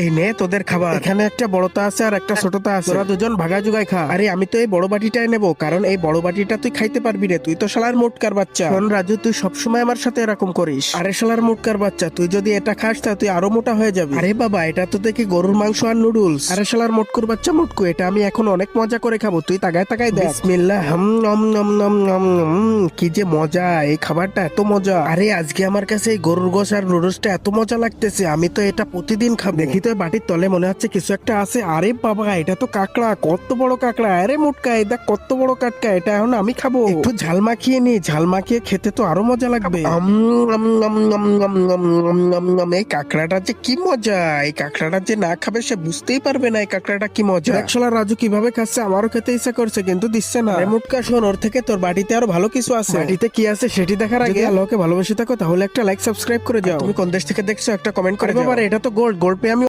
এই নে তোদের খাবার। এখানে একটা বড়তা আছে আর একটা ছোটতা আছে, তোরা দুজন ভাগা জুগাই খা। আরে আমি তো এই বড় বাটিটাই নেবো, কারণ এই বড় বাটিটা তুই খাইতে পারবি রে, তুই তো শালার মোটকার বাচ্চা। শোন রাজু, তুই সবসময় আমার সাথে এরকম করিস। আরে শালার মোটকার বাচ্চা, তুই যদি এটা খাস তা তুই আরো মোটা হয়ে যাবি। আরে বাবা, এটা তো দেখি গরুর মাংস আর নুডলস। আরে শালার মোটকুর বাচ্চা মোটকু, এটা আমি এখন অনেক মজা করে খাবো, তুই তাকায় তাকায় দেখ। বিসমিল্লাহ। নম নম নম নম নম। কি যে মজা, এই খাবারটা এত মজা। আরে আজকে আমার কাছে এই গরুর গোশ আর নুডলসটা এত মজা লাগতেছে, আমি তো এটা প্রতিদিন খাবো। দেখি তো বাটির তলে মনে হচ্ছে কিছু একটা আছে। আরে বাবা, এটা তো কাঁকড়া, কত বড় কাঁকড়া। আরে মোটকা, এটা কত বড় কাটকা, এটা এখন আমি খাবো। একটু ঝাল মাখিয়ে নি, ঝাল মাখিয়ে খেতে তো আরো মজা লাগবে। এই কাঁকড়াটা যে কি মজা, এই কাঁকড়াটা যে না খাবে সে বুঝতেই পারবে না এই কাঁকড়াটা কি মজা। একশোলা রাজু কিভাবে খাচ্ছে, আমারও খেতে ইচ্ছা করছে কিন্তু দিচ্ছে না। আরে মোটকা শোন, ওর থেকে তোর বাড়িতে আরো ভালো কিছু আছে। বাড়িতে কি আছে সেটি দেখার আগে আল্লাহকে ভালোবেসে থাকো তাহলে একটা লাইক সাবস্ক্রাইব করে যাও। তুমি কোন দেশ থেকে দেখছো একটা কমেন্ট করে। বাবা এটা তো গোল্ড, গোল্ড পেয়ে আমি